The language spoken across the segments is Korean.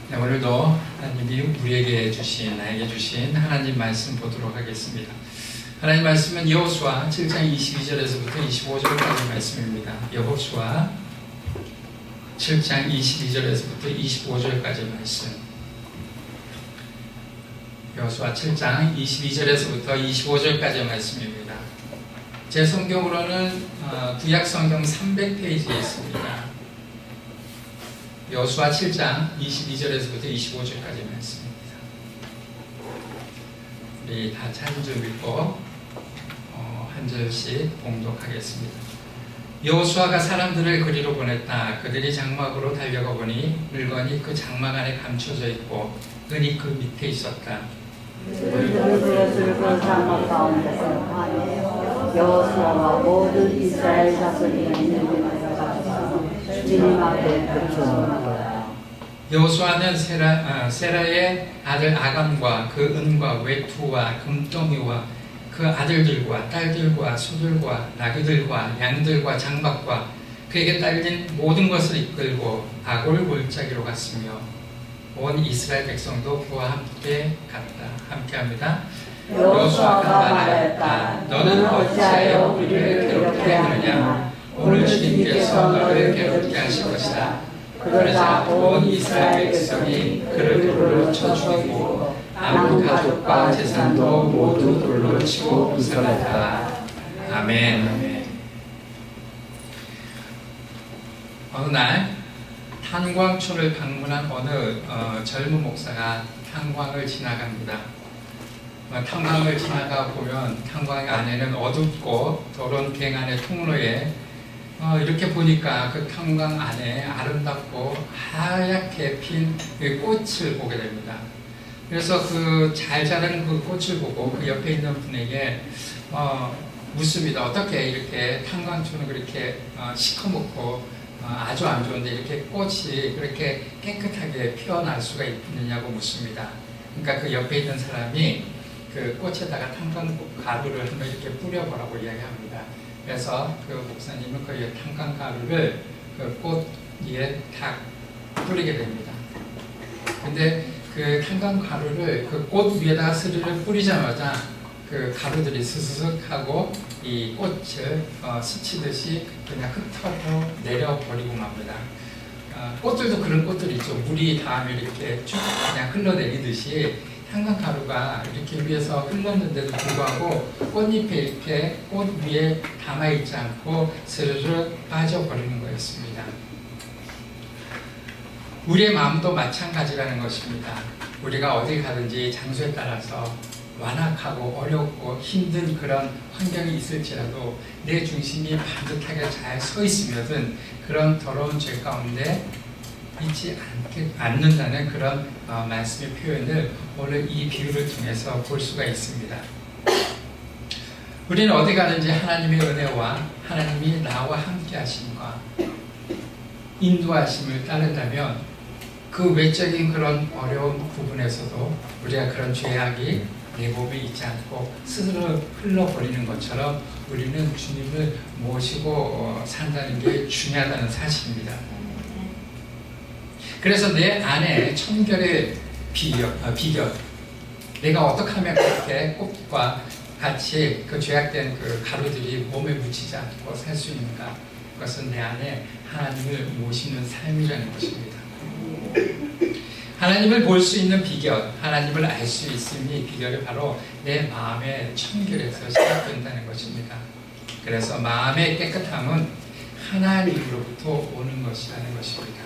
네, 오늘도 하나님이 우리에게 주신, 나에게 주신 하나님 말씀 보도록 하겠습니다. 하나님 말씀은 여호수아 7장 22절에서부터 25절까지 말씀입니다. 여호수아 7장 22절에서부터 25절까지 말씀. 여호수아 7장 22절에서부터 25절까지 말씀입니다. 제 성경으로는 구약 성경 300페이지에 있습니다. 여호수아 7장 22절에서부터 25절까지 말씀입니다. 우리 다 찾은 줄 믿고 한 절씩 봉독하겠습니다. 여호수아가 사람들을 그리로 보냈다. 그들이 장막으로 달려가 보니 물건이 그 장막 안에 감춰져 있고 은이 그 밑에 있었다. 그것을 그 장막 가운데서 여호수아와 모든 이스라엘 자손이 있는 곳에서 가서 주님 앞에 그쳤습니다. 여호수아는 세라의 아들 아감과 그 은과 외투와 금덩이와 그 아들들과 딸들과 소들과 나귀들과 양들과 장막과 그에게 딸린 모든 것을 이끌고 아골 골짜기로 갔으며 온 이스라엘 백성도 그와 함께 갔다. 함께합니다. 여호수아가 말하였다. 너는 어찌하여 우리를 괴롭게 하느냐? 오늘 주님께서 너를 괴롭게 하실 것이다. 그러자 온 이스라엘 백성이 그를 돌로 쳐 죽이고 아무 가족과 재산도 모두 돌로 치고 부숴냈다. 아멘. 어느 날 탄광촌을 방문한 어느 젊은 목사가 탄광을 지나갑니다. 탄광을 지나가 보면 탄광 안에는 어둡고 더러운 갱안의 통로에 이렇게 보니까 그 탄광 안에 아름답고 하얗게 핀 꽃을 보게 됩니다. 그래서 그 잘 자라는 그 꽃을 보고 그 옆에 있는 분에게 묻습니다. 어떻게 이렇게 탄광촌을 그렇게 시커멓고 아주 안 좋은데 이렇게 꽃이 그렇게 깨끗하게 피어날 수가 있느냐고 묻습니다. 그러니까 그 옆에 있는 사람이 그 꽃에다가 탄광 가루를 한번 이렇게 뿌려보라고 이야기합니다. 그래서 그 목사님은 그 탄광 가루를 그 꽃 위에 탁 뿌리게 됩니다. 근데 그 탄광 가루를 그 꽃 위에다가 스르르 뿌리자마자 그 가루들이 스스슥 하고 이 꽃을 스치듯이 그냥 흩어져 내려버리고 맙니다. 꽃들도 그런 꽃들이 있죠. 물이 닿으면 이렇게 쭉 그냥 흘러내리듯이 탄광 가루가 이렇게 위에서 흘렀는데도 불구하고 꽃잎에 이렇게 꽃 위에 담아있지 않고 스르르 빠져버리는 거였습니다. 우리의 마음도 마찬가지라는 것입니다. 우리가 어디 가든지 장소에 따라서 완악하고 어렵고 힘든 그런 환경이 있을지라도 내 중심이 반듯하게 잘 서 있으면은 그런 더러운 죄 가운데 있지 않는다는 그런 말씀의 표현을 오늘 이 비유를 통해서 볼 수가 있습니다. 우리는 어디 가든지 하나님의 은혜와 하나님이 나와 함께 하심과 인도하심을 따른다면 그 외적인 그런 어려운 부분에서도 우리가 그런 죄악이 내 몸에 있지 않고 스스로 흘러버리는 것처럼 우리는 주님을 모시고 산다는 게 중요하다는 사실입니다. 그래서 내 안에 청결의 비결, 내가 어떻게 하면 그렇게 꽃과 같이 그 죄악된 그 가루들이 몸에 묻히지 않고 살 수 있는가? 그것은 내 안에 하나님을 모시는 삶이라는 것입니다. 하나님을 볼 수 있는 비결, 하나님을 알 수 있음이 비결이 바로 내 마음의 청결에서 시작된다는 것입니다. 그래서 마음의 깨끗함은 하나님으로부터 오는 것이라는 것입니다.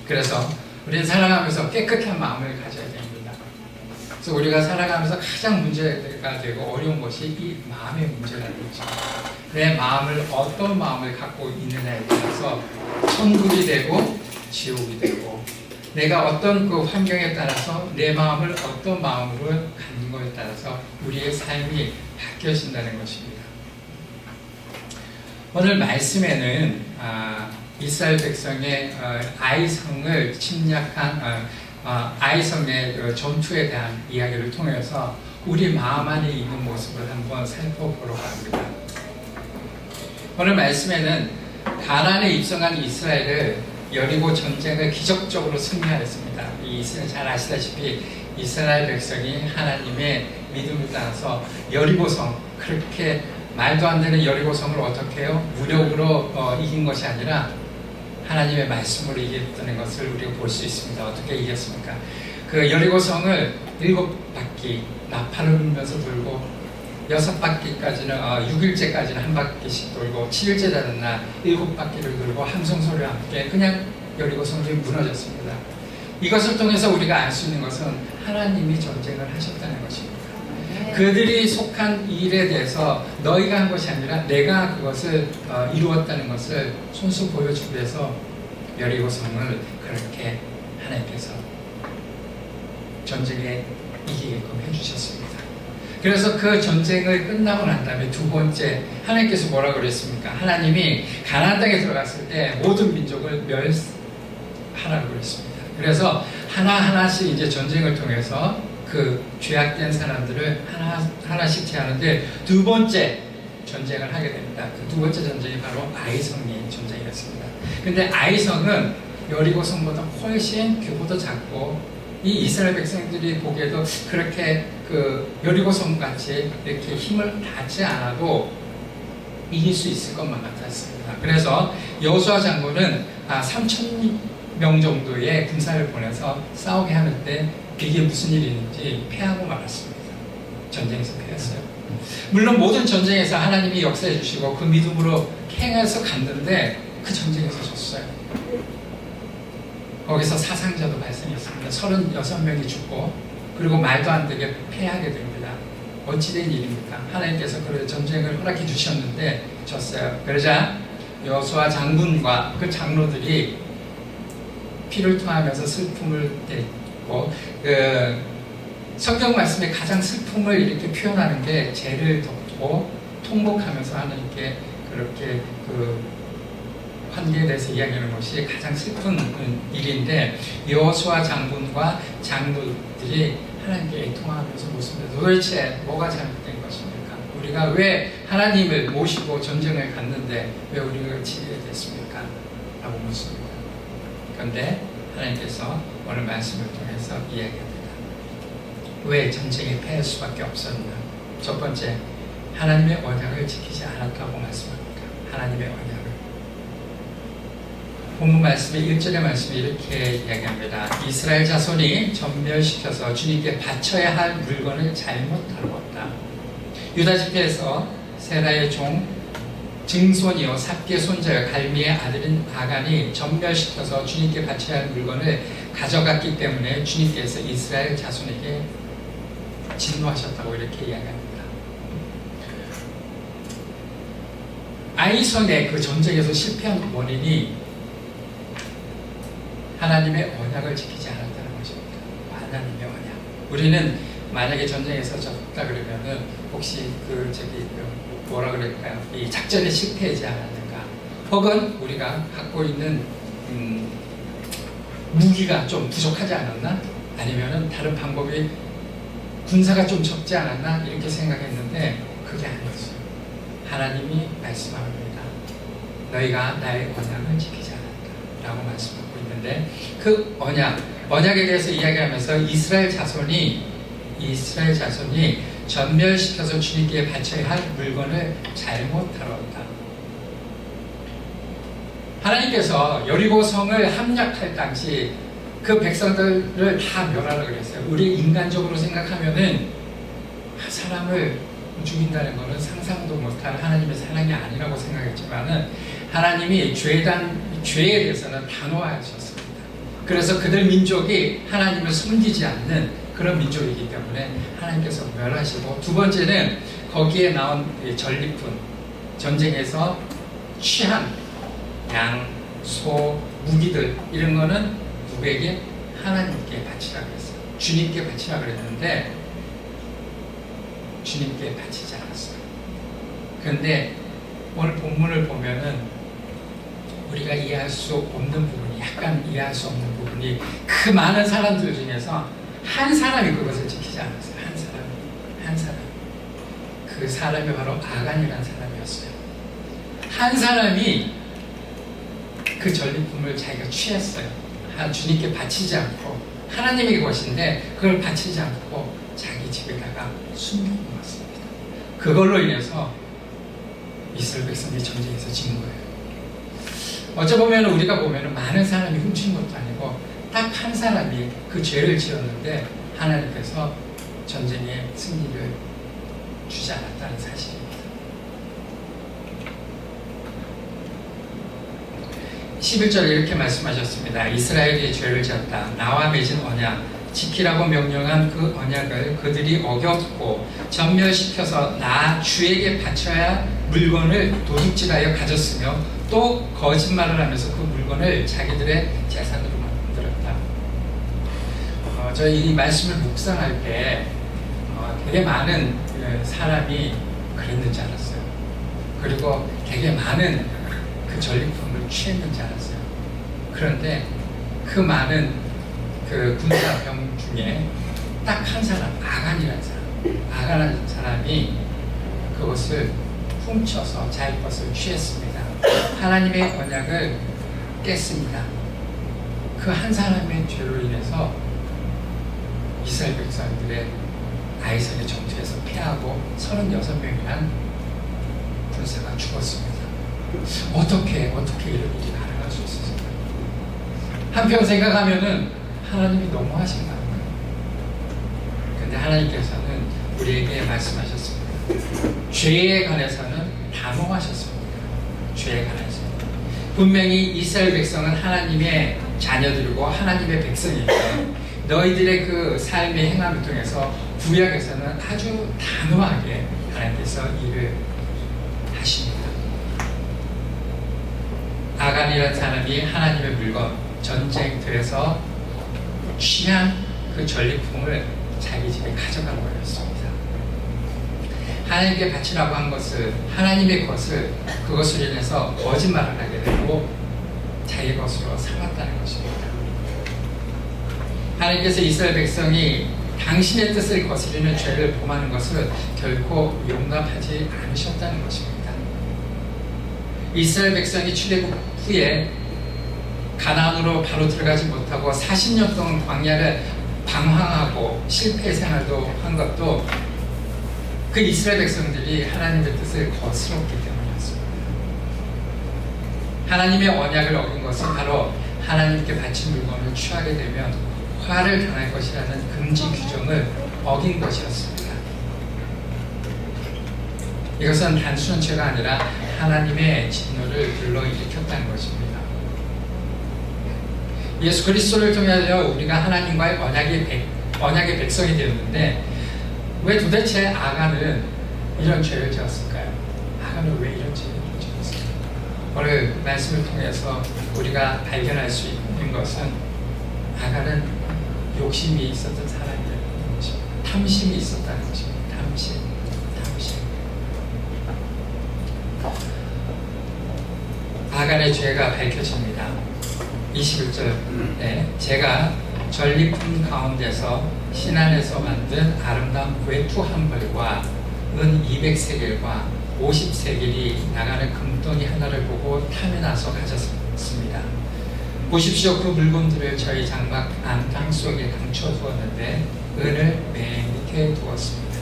그래서 우리는 살아가면서 깨끗한 마음을 가져야 됩니다. 그래서 우리가 살아가면서 가장 문제가 되고 어려운 것이 이 마음의 문제라는 거죠. 내 마음을 어떤 마음을 갖고 있느냐에 따라서 천국이 되고 지옥이 되고 내가 어떤 그 환경에 따라서 내 마음을 어떤 마음으로 갖는 것에 따라서 우리의 삶이 바뀌어진다는 것입니다. 오늘 말씀에는 이스라엘 백성의 아이성을 침략한 아이성의 전투에 대한 이야기를 통해서 우리 마음 안에 있는 모습을 한번 살펴보려고 합니다. 오늘 말씀에는 가나안에 입성한 이스라엘을 여리고 전쟁을 기적적으로 승리하였습니다. 잘 아시다시피 이스라엘 백성이 하나님의 믿음을 따라서 여리고성, 그렇게 말도 안 되는 여리고성을 어떻게 해요? 무력으로 이긴 것이 아니라 하나님의 말씀으로 이겼다는 것을 우리가 볼 수 있습니다. 어떻게 이겼습니까? 그 여리고성을 7바퀴 나팔을 불면서 돌고 6바퀴까지는 6일째까지는 한 바퀴씩 돌고 7일째 되는 날 7바퀴를 돌고 함성 소리와 함께 그냥 여리고성이 무너졌습니다. 이것을 통해서 우리가 알 수 있는 것은 하나님이 전쟁을 하셨다는 것입니다. 그들이 속한 일에 대해서 너희가 한 것이 아니라 내가 그것을 이루었다는 것을 손수 보여주기 위해서 여리고성을 그렇게 하나님께서 전쟁에 이기게끔 해주셨습니다. 그래서 그 전쟁을 끝나고 난 다음에 두 번째 하나님께서 뭐라고 그랬습니까? 하나님이 가나안 땅에 들어갔을 때 모든 민족을 멸하라고 그랬습니다. 그래서 하나하나씩 이제 전쟁을 통해서 그 죄악된 사람들을 하나씩 제하는데 두 번째 전쟁을 하게 됩니다. 그 두 번째 전쟁이 바로 아이성의 전쟁이었습니다. 근데 아이성은 여리고성보다 훨씬 규모도 작고 이 이스라엘 백성들이 보기에도 그렇게 그 여리고성 같이 이렇게 힘을 다하지 않아도 이길 수 있을 것만 같았습니다. 그래서 여호수아 장군은 3,000명 정도의 군사를 보내서 싸우게 하는데 이게 무슨 일이 있는지 패하고 말았습니다. 전쟁에서 패했어요. 물론 모든 전쟁에서 하나님이 역사해 주시고 그 믿음으로 행해서 갔는데 그 전쟁에서 졌어요. 거기서 사상자도 발생했습니다. 36명이 죽고 그리고 말도 안 되게 패하게 됩니다. 어찌된 일입니까? 하나님께서 그 전쟁을 허락해 주셨는데 졌어요. 그러자 여호수아 장군과 그 장로들이 피를 토하면서 슬픔을 냈고 성경 말씀에 가장 슬픔을 이렇게 표현하는 게 죄를 덮고 통곡하면서 하나님께 그렇게 그 관계에 대해서 이야기하는 것이 가장 슬픈 일인데 여호수아 장군과 장로들이 하나님께 애통하면서 묻습니다. 도대체 뭐가 잘못된 것입니까? 우리가 왜 하나님을 모시고 전쟁을 갔는데 왜 우리가 지게 됐습니까? 라고 묻습니다. 그런데 하나님께서 오늘 말씀을 통해서 이야기합니다. 왜 전쟁에 패할 수밖에 없었나? 첫 번째, 하나님의 언약을 지키지 않았다고 말씀합니다. 하나님의 언약을. 본문 말씀의 1절의 말씀이 이렇게 이야기합니다. 이스라엘 자손이 전멸시켜서 주님께 바쳐야 할 물건을 잘못 다루었다. 유다 지파에서 세라의 종 증손이요 삽기의 손자여 갈미의 아들인 아간이 전멸시켜서 주님께 바쳐야 할 물건을 가져갔기 때문에 주님께서 이스라엘 자손에게 진노하셨다고 이렇게 이야기합니다. 아이성의 그 전쟁에서 실패한 원인이 하나님의 언약을 지키지 않았다는 것입니다. 하나님의 언약. 우리는 만약에 전쟁에서 졌다 그러면은 혹시 뭐라 그럴까요? 이 작전에 실패하지 않았는가? 혹은 우리가 갖고 있는 무기가 좀 부족하지 않았나? 아니면은 다른 방법이 군사가 좀 적지 않았나? 이렇게 생각했는데 그게 아니었어요. 하나님이 말씀합니다. 너희가 나의 언약을 지키지 않았다 라고 말씀합니다. 그 언약에 대해서 이야기하면서 이스라엘 자손이 전멸시켜서 주님께 바쳐야 할 물건을 잘못 다뤘다. 하나님께서 여리고성을 함락할 당시 그 백성들을 다 멸하라고 그랬어요. 우리 인간적으로 생각하면은 사람을 죽인다는 것은 상상도 못할 하나님의 사랑이 아니라고 생각했지만은 하나님이 죄에 대해서는 단호하셨습니다. 그래서 그들 민족이 하나님을 섬기지 않는 그런 민족이기 때문에 하나님께서 멸하시고, 두 번째는 거기에 나온 전리품, 전쟁에서 취한 양, 소, 무기들 이런 거는 누구에게? 하나님께 바치라고 했어요. 주님께 바치라고 그랬는데 주님께 바치지 않았어요. 그런데 오늘 본문을 보면은 우리가 이해할 수 없는 부분이, 약간 이해할 수 없는 부분이, 그 많은 사람들 중에서 한 사람이 그것을 지키지 않았어요. 한 사람. 그 사람이 바로 아간이라는 사람이었어요. 한 사람이 그 전리품을 자기가 취했어요. 주님께 바치지 않고 하나님의 것인데 그걸 바치지 않고 자기 집에다가 숨겨놓았습니다. 그걸로 인해서 이스라엘 백성이 전쟁에서 진 거예요. 어찌 보면 우리가 보면 많은 사람이 훔친 것도 아니고 딱 한 사람이 그 죄를 지었는데 하나님께서 전쟁에 승리를 주지 않았다는 사실입니다. 11절에 이렇게 말씀하셨습니다. 이스라엘이 죄를 지었다. 나와 맺은 언약, 지키라고 명령한 그 언약을 그들이 어겼고 전멸시켜서 나 주에게 바쳐야 물건을 도둑질하여 가졌으며 또 거짓말을 하면서 그 물건을 자기들의 재산으로 만들었다. 저희 이 말씀을 묵상할 때 되게 많은 사람이 그랬는지 알았어요. 그리고 되게 많은 그 전리품을 취했는지 알았어요. 그런데 그 많은 그 군사병 중에 딱 한 사람, 아간이라는 사람이 그것을 훔쳐서 자기 것을 취했습니다. 하나님의 언약을 깼습니다. 그 한 사람의 죄로 인해서 이스라엘 백성들의 아이성의 전투에서 패하고 36명이란 군사가 죽었습니다. 어떻게 이런 일이 가능할 수 있었을까요? 한편 생각하면은 하나님이 너무하신 거 아닌가요? 근데 하나님께서는 우리에게 말씀하셨습니다. 죄에 관해서는 단호하셨습니다. 죄에 관해서 분명히 이스라엘 백성은 하나님의 자녀들이고 하나님의 백성인데 너희들의 그 삶의 행함을 통해서 구약에서는 아주 단호하게 하나님께서 일을 하십니다. 아간이라는 사람이 하나님의 물건 전쟁터에서 취한 그 전리품을 자기 집에 가져간 거였습니다. 하나님께 바치라고 한 것을, 하나님의 것을, 그것을 인해서 거짓말을 하게 되고 자기 것으로 삼았다는 것입니다. 하나님께서 이스라엘 백성이 당신의 뜻을 거스르는 죄를 범하는 것을 결코 용납하지 않으셨다는 것입니다. 이스라엘 백성이 출애굽 후에 가나안으로 바로 들어가지 못하고 40년 동안 광야를 방황하고 실패 생활도 한 것도 그 이스라엘 백성들이 하나님의 뜻을 거스렀기 때문이었습니다. 하나님의 언약을 어긴 것은 바로 하나님께 바친 물건을 취하게 되면 화를 당할 것이라는 금지 규정을 어긴 것이었습니다. 이것은 단순한 죄가 아니라 하나님의 진노를 불러일으켰다는 것입니다. 예수 그리스도를 통하여 우리가 하나님과의 언약의 백성이 되었는데 왜 도대체 아간은 이런 죄를 지었을까요? 아간은 왜 이런 죄를 지었을까요? 오늘 말씀을 통해서 우리가 발견할 수 있는 것은 아간은 욕심이 있었던 사람이라는 것입니다. 탐심이 있었다는 것입니다. 탐심. 아간의 죄가 밝혀집니다. 21절에 제가 전리품 가운데서 신안에서 만든 아름다운 외투 한 벌과 은 200세겔과 50세겔이 나가는 금덩이 하나를 보고 탐이 나서 가졌습니다. 보십시오. 그 물건들을 저희 장막 안방 속에 감춰 두었는데 은을 맨 밑에 두었습니다.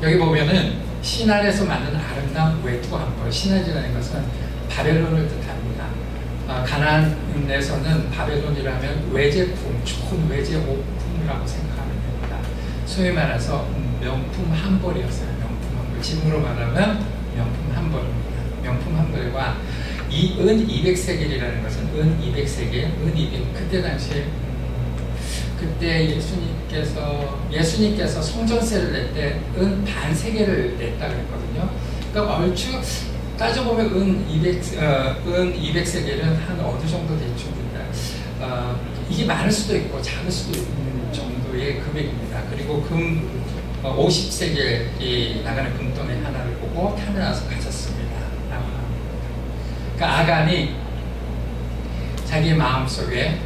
여기 보면은 신안에서 만든 아름다운 외투 한 벌, 신안이라는 것은 바벨론을 뜻합니다. 가나안에서는 바벨론이라면 외제품, 좋은 외제 오품이라고 생각하면 됩니다. 소위 말해서 명품 한 벌이었어요. 명품 한 벌. 지금으로 말하면 명품 한 벌입니다. 명품 한 벌과 이 은 200세겔이라는 것은 은 200세겔, 은 200. 그때 당시에 그때 예수님께서 성전세를 낼 때 은 반 세겔을 냈다 그랬거든요. 그러니까 얼추 따져보면 은 200세겔은 한 어느 정도 대충입니다. 이게 많을 수도 있고 작을 수도 있는 정도의 금액입니다. 그리고 금 50세겔이 나가는 금덩이 하나를 보고 탐이 나서 가졌습니다. 그러니까 아간이 자기 마음속에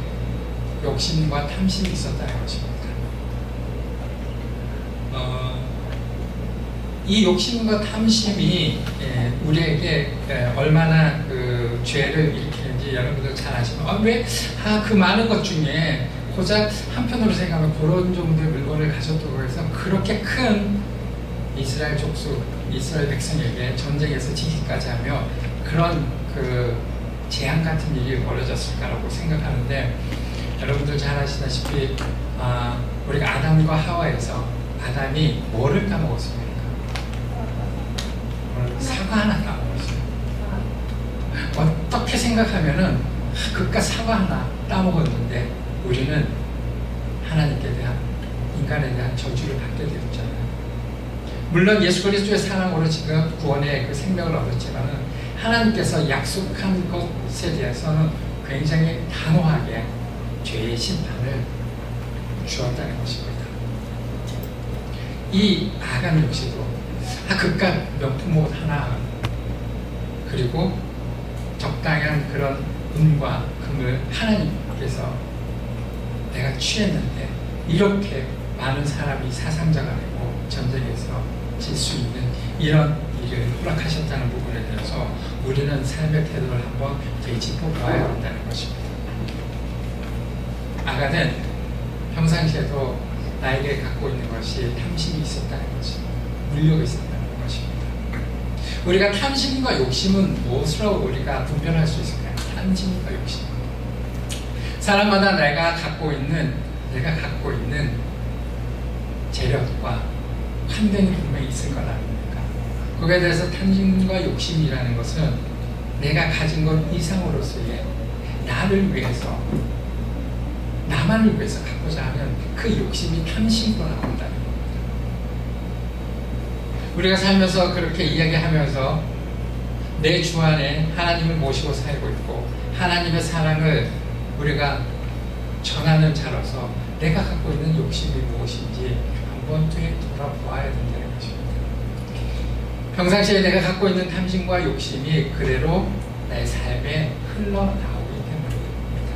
욕심과 탐심이 있었다는 것입니다. 이 욕심과 탐심이 우리에게 얼마나 그 죄를 일으키는지 여러분들 잘 아시면 그 많은 것 중에 고작 한편으로 생각하면 그런 정도의 물건을 가졌다고 해서 그렇게 큰 이스라엘 족속, 이스라엘 백성에게 전쟁에서 지기까지 하며 그런 그 재앙 같은 일이 벌어졌을까라고 생각하는데, 여러분들 잘 아시다시피 우리가 아담과 하와에서 아담이 뭐를 까먹었습니까? 사과 하나 까먹었어요. 어떻게 생각하면은 그깟 사과 하나 따먹었는데 우리는 하나님께 대한, 인간에 대한 저주를 받게 되었잖아요. 물론 예수 그리스도의 사랑으로 지금 구원의 그 생명을 얻었지만 하나님께서 약속한 것에 대해서는 굉장히 단호하게 죄의 심판을 주었다는 것입니다. 이 아간 역시도 그깟 명품옷 하나, 그리고 적당한 그런 은과 금을 하나님께서 내가 취했는데 이렇게 많은 사람이 사상자가 되고 전쟁에서 질 수 있는 이런 일을 허락하셨다는 부분에 대해서 우리는 삶의 태도를 한번 되짚어 보아야 한다는 것입니다. 아간은 평상시에도 나에게 갖고 있는 것이 탐심이 있었다는 것입니다. 물욕이 있었다는 것입니다. 우리가 탐심과 욕심은 무엇으로 우리가 분별할 수 있을까요? 탐심과 욕심. 사람마다 내가 갖고 있는 재력과 환경이 분명히 있을 것 아닙니까? 거기에 대해서 탐심과 욕심이라는 것은 내가 가진 것 이상으로서의 나를 위해서, 나만을 위해서 갖고자 하면 그 욕심이 탐심으로 나온다는 겁니다. 우리가 살면서 그렇게 이야기하면서 내 주 안에 하나님을 모시고 살고 있고 하나님의 사랑을 우리가 전하는 자로서 내가 갖고 있는 욕심이 무엇인지 한번 돌아보아야 된다는 것입니다. 평상시에 내가 갖고 있는 탐심과 욕심이 그대로 나의 삶에 흘러나오기 때문입니다.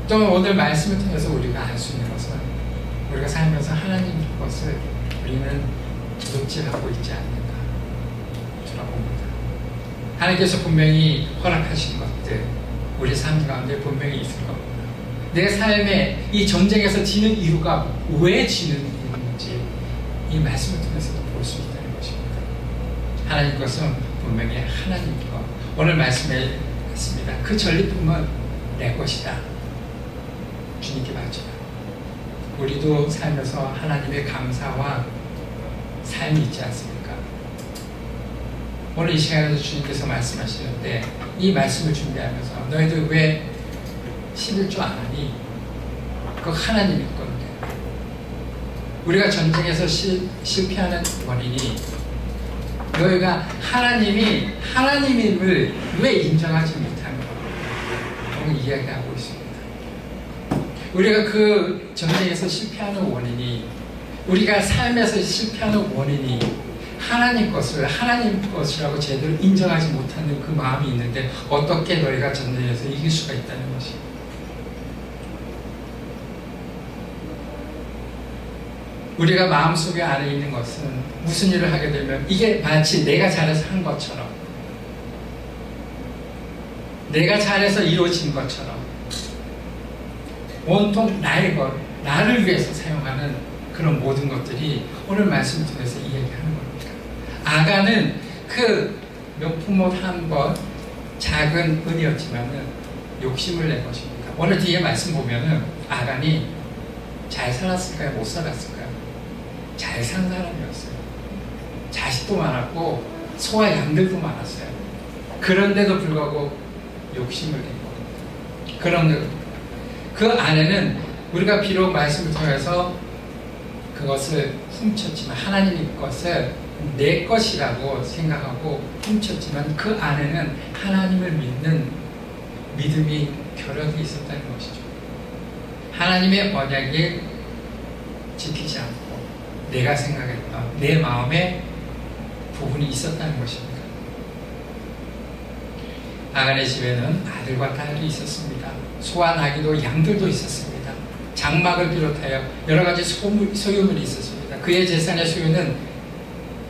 또 오늘 말씀을 통해서 우리가 알 수 있는 것은 우리가 살면서 하나님 것을 우리는 도둑질하고 있지 않는가 돌아봅니다. 하나님께서 분명히 허락하신 것들 우리 삶 가운데 분명히 있을 겁니다. 내 삶에 이 전쟁에서 지는 이유가 왜 지는 이유인지 이 말씀을 통해서도 볼 수 있다는 것입니다. 하나님 것은 분명히 하나님 것. 오늘 말씀에 있습니다. 그 전리품은 내 것이다. 주님께 바치라. 우리도 살면서 하나님의 감사와 삶이 있지 않습니까? 오늘 이 시간에도 주님께서 말씀하시는데 이 말씀을 준비하면서 너희들 왜 11조 안 하니? 그거 하나님이 건데. 우리가 전쟁에서 실패하는 원인이 너희가 하나님임을 왜 인정하지 못하는 거라고 이야기하고 있습니다. 우리가 그 전쟁에서 실패하는 원인이, 우리가 삶에서 실패하는 원인이 하나님 것이라고 제대로 인정하지 못하는 그 마음이 있는데 어떻게 너희가 전쟁에서 이길 수가 있다는 것입니다. 우리가 마음속에 안에 있는 것은 무슨 일을 하게 되면 이게 마치 내가 잘해서 한 것처럼, 내가 잘해서 이루어진 것처럼 온통 나의 것, 나를 위해서 사용하는 그런 모든 것들이 오늘 말씀을 통해서 이야기하는 겁니다. 아간은 그 명품옷 한 번 작은 은이었지만은 욕심을 낸 것입니다. 오늘 뒤에 말씀 보면은 아간이 잘 살았을까요? 못 살았을까요? 잘 산 사람이었어요. 자식도 많았고 소와 양들도 많았어요. 그런데도 불구하고 욕심을 낸 겁니다. 그런 그 안에는 우리가 비록 말씀을 통해서 그것을 훔쳤지만 하나님의 것을 내 것이라고 생각하고 훔쳤지만 그 안에는 하나님을 믿는 믿음이 결여되어 있었다는 것이죠. 하나님의 언약을 지키지 않고 내가 생각했던 내 마음에 부분이 있었다는 것입니다. 아간의 집에는 아들과 딸이 있었습니다. 소와 나귀도 양들도 있었습니다. 장막을 비롯하여 여러 가지 소유물이 있었습니다. 그의 재산의 소유는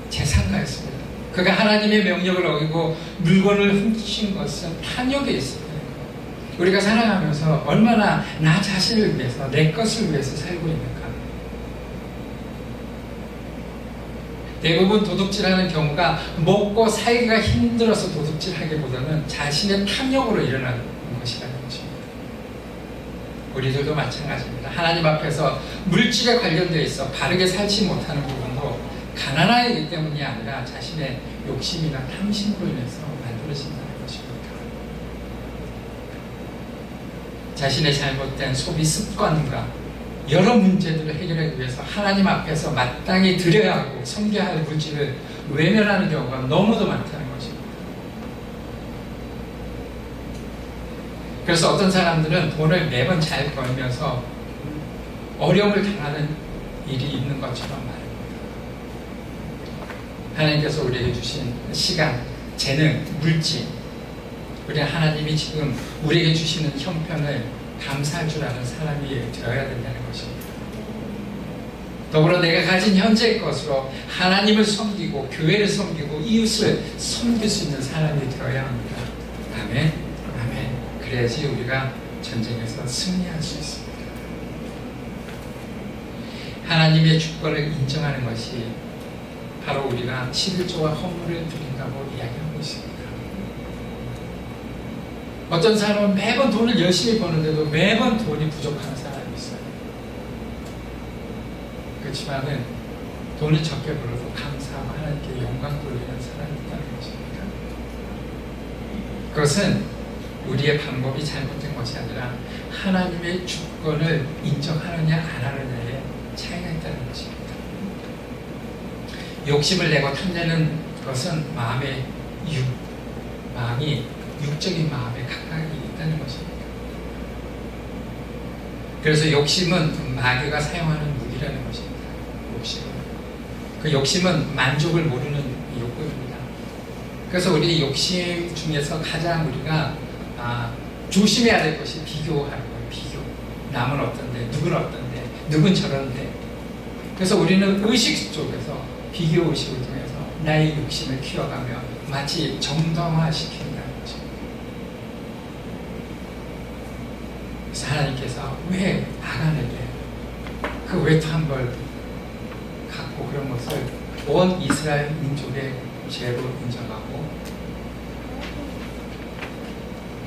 재산가였습니다. 그가 하나님의 명령을 어기고 물건을 훔친 것은 탐욕에 있어요. 우리가 살아가면서 얼마나 나 자신을 위해서, 내 것을 위해서 살고 있는가. 대부분 도둑질하는 경우가 먹고 살기가 힘들어서 도둑질하기보다는 자신의 탐욕으로 일어나는 것이라는 것입니다. 우리들도 마찬가지입니다. 하나님 앞에서 물질에 관련되어 있어 바르게 살지 못하는 부분도 가난하기 때문이 아니라 자신의 욕심이나 탐심으로 인해서 만들어진다는 것입니다. 자신의 잘못된 소비 습관과 여러 문제들을 해결하기 위해서 하나님 앞에서 마땅히 드려야 하고 섬겨야 할 물질을 외면하는 경우가 너무도 많다는 것입니다. 그래서 어떤 사람들은 돈을 매번 잘 벌면서 어려움을 당하는 일이 있는 것처럼 말합니다. 하나님께서 우리에게 주신 시간, 재능, 물질, 우리 하나님이 지금 우리에게 주시는 형편을 감사할 줄 아는 사람이 되어야 된다는 것입니다. 더불어 내가 가진 현재의 것으로 하나님을 섬기고 교회를 섬기고 이웃을 섬길 수 있는 사람이 되어야 합니다. 아멘. 아멘. 그래야지 우리가 전쟁에서 승리할 수 있습니다. 하나님의 주권을 인정하는 것이 바로 우리가 11조와 헌물을 드린다고 이야기하고 있습니다. 어떤 사람은 매번 돈을 열심히 버는데도 매번 돈이 부족한 사람이 있어요. 그렇지만은 돈을 적게 벌어도 감사하고 하나님께 영광 돌리는 사람이 있다는 것입니다. 그것은 우리의 방법이 잘못된 것이 아니라 하나님의 주권을 인정하느냐 안 하느냐의 차이가 있다는 것입니다. 욕심을 내고 탐내는 것은 마음이 육적인 마음에 가까이 있다는 것입니다. 그래서 욕심은 마귀가 사용하는 무기라는 것입니다. 그 욕심은 만족을 모르는 욕구입니다. 그래서 우리 욕심 중에서 가장 우리가 조심해야 될 것이 비교하는 거예요. 비교. 남은 어떤데, 누구는 어떤데, 누군 저런데. 그래서 우리는 의식 쪽에서 비교 의식을 통해서 나의 욕심을 키워가며 마치 정당화시킨다는 것입니다. 그래서 하나님께서 왜 아간에게 그 외투한 걸 갖고 그런 것을 온 이스라엘 민족의 죄로 인정하고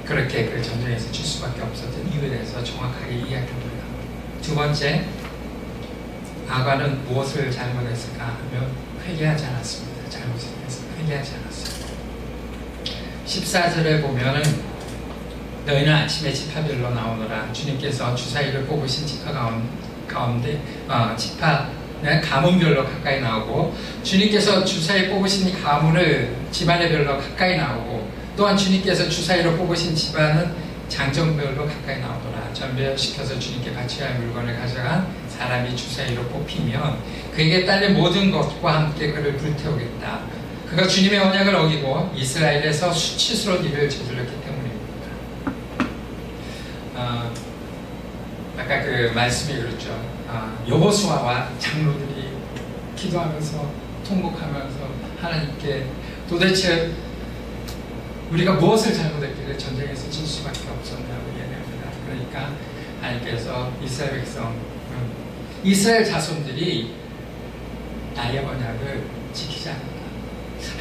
그렇게 그 전쟁에서 질 수밖에 없었던 이유에 대해서 정확하게 이야기합니다. 두 번째, 아간은 무엇을 잘못했을까 하면 회개하지 않았습니다. 잘못을 해서 회개하지 않았습니다. 14절에 보면은 너희는 아침에 지파별로 나오너라. 주님께서 주사위를 뽑으신 지파 가운데 가문별로 가까이 나오고 주님께서 주사위 뽑으신 가문을 집안의 별로 가까이 나오고 또한 주님께서 주사위로 뽑으신 집안은 장정별로 가까이 나오더라. 전배시켜서 주님께 바쳐야 할 물건을 가져간 사람이 주사위로 뽑히면 그에게 딸린 모든 것과 함께 그를 불태우겠다. 그가 주님의 언약을 어기고 이스라엘에서 수치스러운 일을 저질렀기 때문입니다. 아까 그 말씀이 그렇죠. 여호수아와 장로들이 기도하면서 통곡하면서 하나님께 도대체 우리가 무엇을 잘못했길래 전쟁에서 질 수밖에 없었냐고 얘기합니다. 그러니까 하나님께서 이스라엘 백성, 이스라엘 자손들이 나의 언약을 지키지 않는다.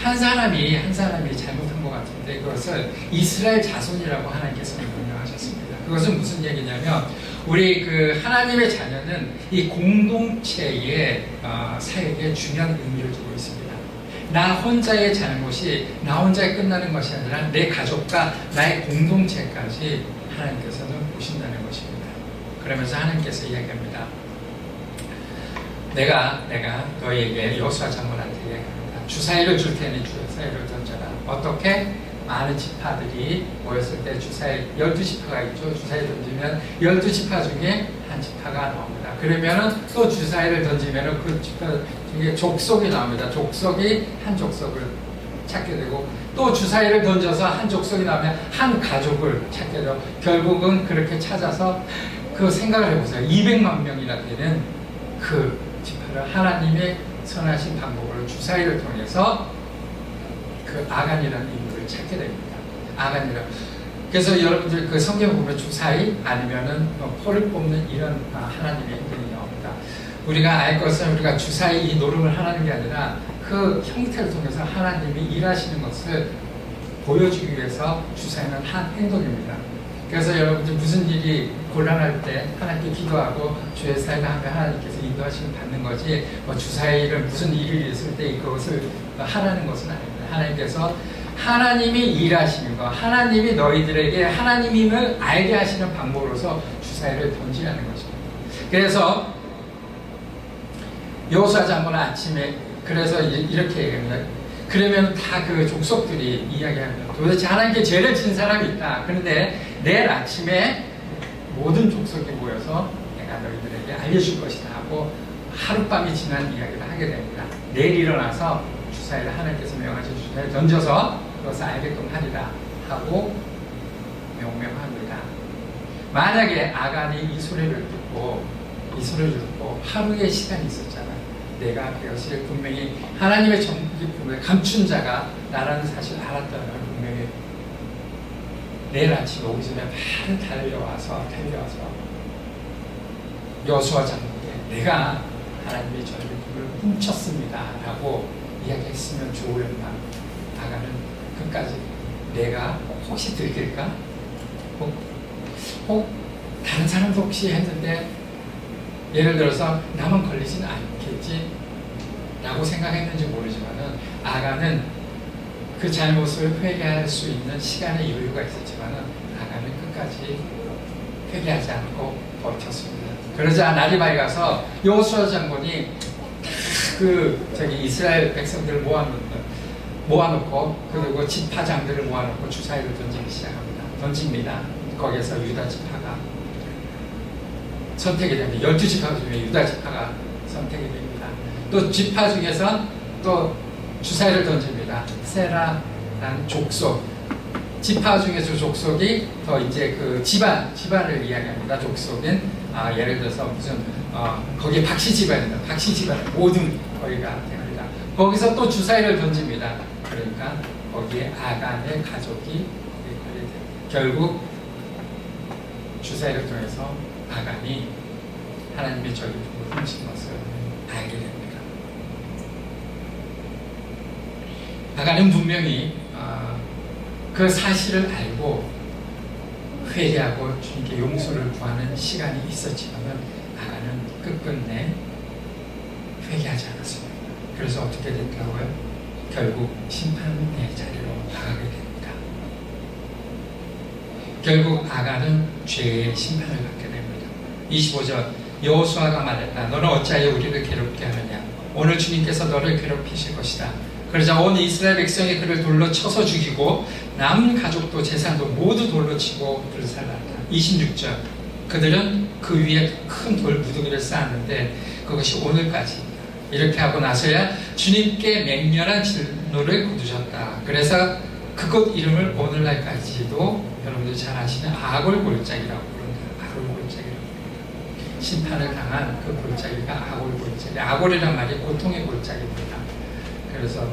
한 사람이 잘못한 것 같은데 그것을 이스라엘 자손이라고 하나님께서 명령하셨습니다. 그것은 무슨 얘기냐면 우리 그 하나님의 자녀는 이 공동체의 사역에 중요한 의미를 두고 있습니다. 나 혼자의 잘못이 나 혼자에 끝나는 것이 아니라 내 가족과 나의 공동체까지 하나님께서는 보신다는 것입니다. 그러면서 하나님께서 이야기합니다. 내가 너희에게 여호수아 장로한테 이야기합니다. 주사위를 줄 테니 주사위를 던져라. 어떻게? 많은 지파들이 모였을 때 주사위 12지파가 있죠. 주사위 던지면 12지파 중에 한 지파가 나옵니다. 그러면은 또 주사위를 던지면은 그 지파 중에 족속이 나옵니다. 족속이 한 족속을 찾게 되고 또 주사위를 던져서 한 족속이 나오면 한 가족을 찾게 되고 결국은 그렇게 찾아서 그 생각을 해보세요. 200만 명이나 되는 그 지파를 하나님의 선하신 방법으로 주사위를 통해서 그 아간이라는 인물을 찾게 됩니다. 아간이라. 그래서 여러분들 그 성경 보면 주사위 아니면은 포를 뽑는 이런 하나님의 행동이 나옵니다. 우리가 알 것은 우리가 주사위 이 노름을 하는 게 아니라 그 형태를 통해서 하나님이 일하시는 것을 보여주기 위해서 주사위는 한 행동입니다. 그래서 여러분들 무슨 일이 곤란할 때 하나님께 기도하고 주의 사위가 하면 하나님께서 인도하시면 받는 거지, 주사위를 무슨 일이 있을 때 그것을 하라는 것은 아닙니다. 하나님께서 하나님이 일하시는 것, 하나님이 너희들에게 하나님임을 알게 하시는 방법으로서 주사위를 던지라는 것입니다. 그래서 여호수아 장군은 아침에 그래서 이렇게 얘기합니다. 그러면 다 그 족속들이 이야기합니다. 도대체 하나님께 죄를 진 사람이 있다. 그런데 내일 아침에 모든 족속이 모여서 내가 너희들에게 알려줄 것이다 하고 하룻밤이 지난 이야기를 하게 됩니다. 내일 일어나서 주사위를 하나님께서 명하신 주사위를 던져서 그것을 알게끔 하리라 하고 명명합니다. 만약에 아간이 이 소리를 듣고 하루의 시간이 있었잖아요. 내가 그것을 분명히 하나님의 정복이 분명히 감춘 자가 나라는 사실을 알았다는 걸 분명히 내일 아침에 오기 전에 바로 달려와서 여호수아 장군에게 내가 하나님의 전력을 훔쳤습니다 라고 이야기했으면 좋으련만 아간은 끝까지 내가 혹시 들킬까? 다른 사람도 혹시 했는데 예를 들어서 나만 걸리지는 않겠지 라고 생각했는지 모르지만은 아간은 그 잘못을 회개할 수 있는 시간의 여유가 있었지만은 아간은 끝까지 회개하지 않고 버텼습니다. 그러자 날이 밝아서 여호수아 장군이 이스라엘 백성들을 모아놓고 그리고 지파장들을 모아놓고 주사위를 던집니다. 거기에서 유다 지파가 선택이 됩니다. 12지파 중에 유다 지파가 선택이 됩니다. 또 지파 중에서 또 주사위를 던집니다. 세라라는 족속, 지파 중에서 족속이 더 이제 그 집안을 이야기합니다. 족속은 예를 들어서 무슨 거기 박씨 집안입니다. 박씨 집안 모든 거기가 됩니다. 거기서 또 주사위를 던집니다. 그러니까 거기에 아간의 가족이 걸리게 결국 주사위를 통해서 아간이 하나님의 전력을 훔친 것을 알게 됩니다. 아간은 분명히 그 사실을 알고 회개하고 주님께 용서를 구하는 시간이 있었지만 아간은 끝끝내 회개하지 않았습니다. 그래서 어떻게 됐다고요? 결국 심판의 자리로 나가게 됩니다. 결국 아간은 죄의 심판을 받게 됩니다. 25절 여호수아가 말했다. 너는 어찌하여 우리를 괴롭게 하느냐? 오늘 주님께서 너를 괴롭히실 것이다. 그러자 온 이스라엘 백성이 그를 돌로 쳐서 죽이고 남은 가족도 재산도 모두 돌로 치고 불살랐다. 26절 그들은 그 위에 큰 돌 무더기를 쌓았는데 그것이 오늘까지 이렇게 하고 나서야 주님께 맹렬한 진노를 거두셨다. 그래서 그곳 이름을 오늘날까지도 여러분들 잘 아시는 아골골짜기라고 부릅니다. 아골골짜기라고 부릅니다. 심판을 당한 그 골짜기가 아골골짜기. 아골이란 말이 고통의 골짜기입니다. 그래서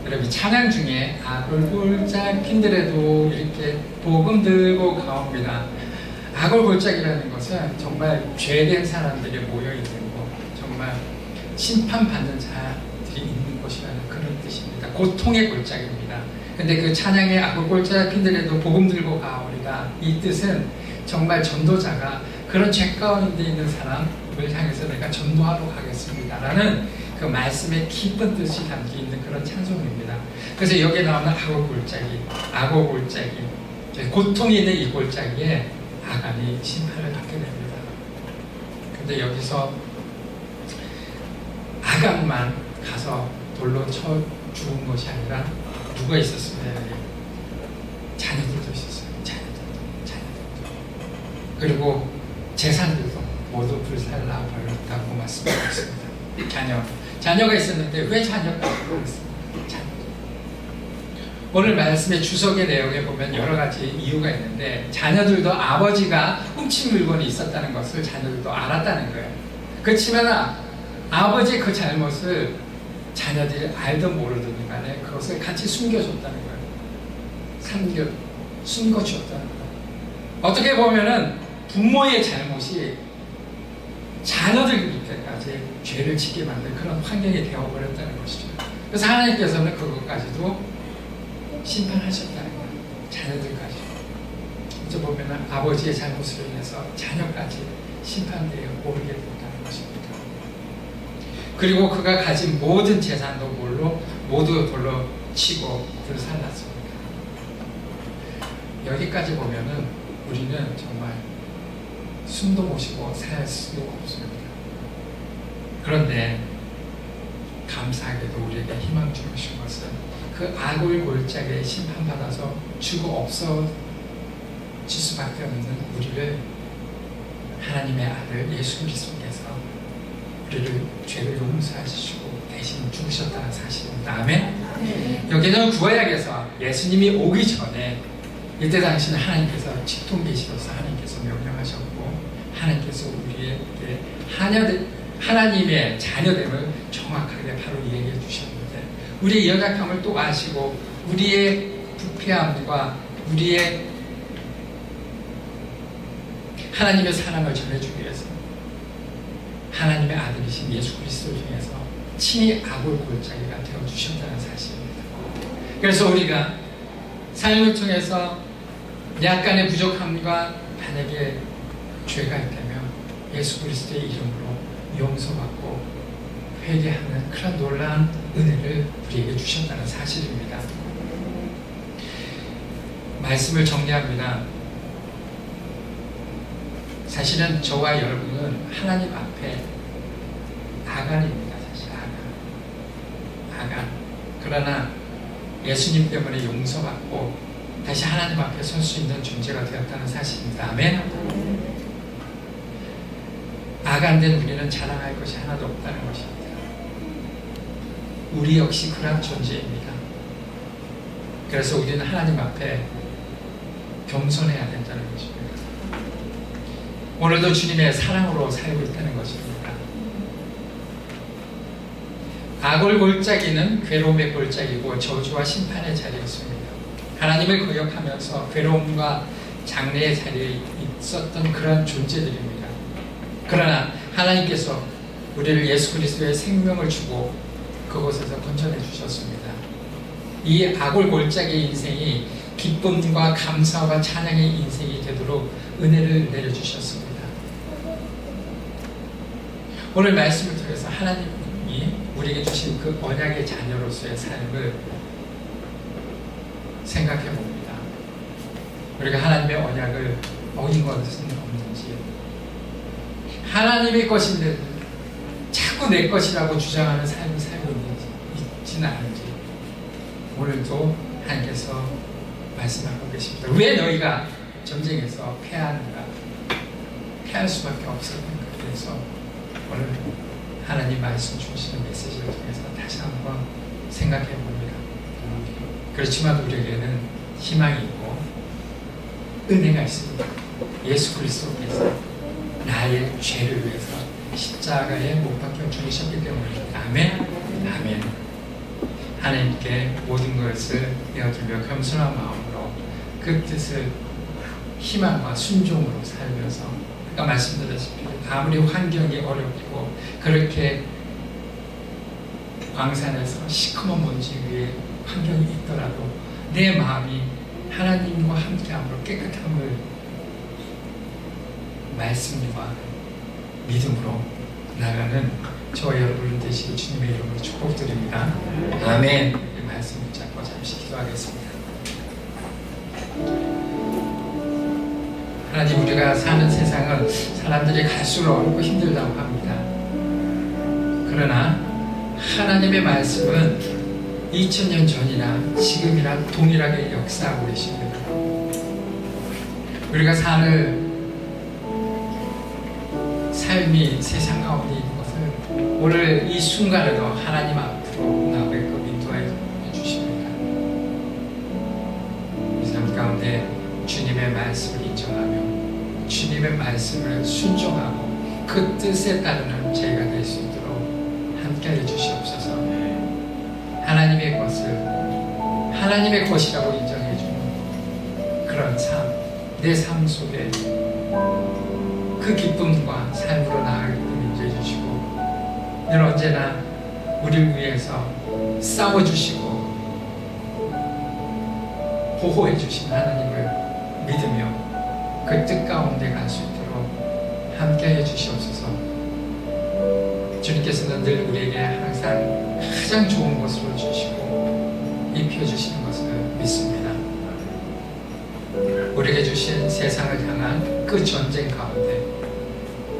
여러분 찬양 중에 아골골짜기인들에도 이렇게 복음 들고 가옵니다. 아골골짜기라는 것은 정말 죄된 사람들이 모여있는 곳, 정말 심판받는 자들이 있는 곳이라는 그런 뜻입니다. 고통의 골짜기입니다. 근데 그 찬양의 아골골짜기인들에도 복음 들고 가오리다, 이 뜻은 정말 전도자가 그런 죄 가운데 있는 사람을 향해서 내가 전도하러 가겠습니다 라는 그 말씀의 깊은 뜻이 담겨있는 그런 찬송입니다. 그래서 여기에 나오는 아골골짜기, 고통이 있는 이 골짜기에 아간이 심판을 받게 됩니다. 근데 여기서 아간만 가서 돌로 쳐 죽은 것이 아니라 누가 있었습니까? 자녀들도 있었어요. 자녀들도. 그리고 재산들도 모두 불살라 버렸다고 말씀드렸습니다. 자녀가 있었는데 왜 자녀가 그랬습니까? 오늘 말씀의 주석의 내용에 보면 여러 가지 이유가 있는데 자녀들도 아버지가 훔친 물건이 있었다는 것을 자녀들도 알았다는 거예요. 그렇지만 아버지의 그 잘못을 자녀들이 알든 모르든 간에 그것을 같이 숨겨줬다는 거예요. 숨겨주었다는 거예요. 어떻게 보면은 부모의 잘못이 자녀들에게까지 죄를 짓게 만든 그런 환경이 되어버렸다는 것이죠. 그래서 하나님께서는 그것까지도 심판하셨다는 거예요. 자녀들까지. 이제 보면은 아버지의 잘못으로 인해서 자녀까지 심판되어 오르게 된다는 것입니다. 그리고 그가 가진 모든 재산도 모두 돌로 치고 불살랐습니다. 여기까지 보면은 우리는 정말 숨도 못 쉬고 살 수도 없습니다. 그런데 감사하게도 우리에게 희망 주신 것은 그 악을 골짜기에 심판받아서 죽어 없어질 수밖에 없는 우리를 하나님의 아들 예수 그리스도께서 우리를 죄를 용서하시고 대신 죽으셨다는 사실입니다. 아멘. 여기는 구약에서 예수님이 오기 전에 이때 당시는 하나님께서 직통계시로서 하나님께서 명령하셨고 하나님께서 우리에게 하나님의 자녀됨을 정확하게 바로 얘기해 주셨는데 우리의 연약함을 또 아시고 우리의 부패함과 우리의 하나님의 사랑을 전해주기 위해서 하나님의 아들이신 예수 그리스도를 통해서 친히 악을 골짜기가 되어주셨다는 사실입니다. 그래서 우리가 삶을 통해서 약간의 부족함과 만약에 죄가 있다면 예수 그리스도의 이름으로 용서받고 회개하는 그런 놀라운 은혜를 우리에게 주셨다는 사실입니다. 말씀을 정리합니다. 사실은 저와 여러분은 하나님 앞에 아간입니다. 사실 아간. 그러나 예수님 때문에 용서받고 다시 하나님 앞에 설 수 있는 존재가 되었다는 사실입니다. 아멘. 아간된 우리는 자랑할 것이 하나도 없다는 것입니다. 우리 역시 그런 존재입니다. 그래서 우리는 하나님 앞에 겸손해야 된다는 것입니다. 오늘도 주님의 사랑으로 살고 있다는 것입니다. 악을 골짜기는 괴로움의 골짜기고 저주와 심판의 자리였습니다. 하나님을 거역하면서 괴로움과 장래의 자리에 있었던 그런 존재들입니다. 그러나 하나님께서 우리를 예수 그리스도의 생명을 주고 그곳에서 건져내 주셨습니다. 이 악을 골짜기의 인생이 기쁨과 감사와 찬양의 인생이 되도록 은혜를 내려주셨습니다. 오늘 말씀을 통해서 하나님이 우리에게 주신 그 언약의 자녀로서의 삶을 생각해 봅니다. 우리가 하나님의 언약을 어긴 것은 없는지, 하나님의 것인데 자꾸 내 것이라고 주장하는 삶을 살고 있지는 않은지 오늘도 하나님께서 말씀하고 계십니다. 왜 너희가 전쟁에서 패하는가? 패할 수밖에 없었던 것에서 오늘 하나님 말씀 주시는 메시지를 통해서 다시 한번 생각해 봅니다. 그렇지만 우리에게는 희망이 있고 은혜가 있습니다. 예수 그리스도께서 나의 죄를 위해서 십자가에 못 박혀 죽으셨기 때문입니다. 아멘. 아멘. 하나님께 모든 것을 내어주며 겸손한 마음으로 그 뜻을 희망과 순종으로 살면서 아까 말씀드렸다시피 아무리 환경이 어렵고 그렇게 광산에서 시커먼 먼지 위에 환경이 있더라도 내 마음이 하나님과 함께함으로 깨끗함을 말씀과 믿음으로 나가는 저와 여러분 되시기 주님의 이름으로 축복드립니다. 아멘. 이 말씀 붙잡고 잠시 기도하겠습니다. 하나님, 우리가 사는 세상은 사람들이 갈수록 어렵고 힘들다고 합니다. 그러나 하나님의 말씀은 2000년 전이나 지금이나 동일하게 역사하고 계십니다. 우리가 사는 삶이 세상 가운데 있는 것을 오늘 이 순간에도 하나님 앞으로 나오게끔 인도해 주십니다. 이 삶 가운데 주님의 말씀을 인정하며 주님의 말씀을 순종하고 그 뜻에 따르는 저희가 될 수 있도록 함께해 주시옵소서. 하나님의 것을 하나님의 것이라고 인정해주는 그런 삶, 내 삶 속에 그 기쁨과 삶으로 나아가기 때문에 인도해 주시고, 늘 언제나 우리를 위해서 싸워주시고 보호해 주신 하나님을 믿으며 그 뜻 가운데 갈 수 있도록 함께해 주시옵소서. 주님께서는 늘 우리에게 항상 가장 좋은 것으로 주시고 입혀주시는 것을 믿습니다. 우리에게 주신 세상을 향한 그 전쟁 가운데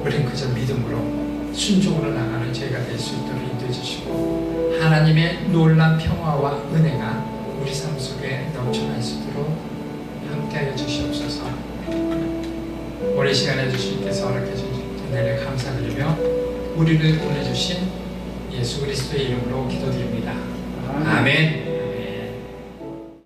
우리는 그저 믿음으로 순종으로 나가는 저희가 될 수 있도록 인도해 주시고, 하나님의 놀라운 평화와 은혜가 우리 삶 속에 넘쳐날 수 있도록 함께하여 주시옵소서. 오랜 시간에 주님께서 허락해 주신 은혜를 감사드리며 우리를 보내주신 예수 그리스도의 이름으로 기도드립니다. 아멘.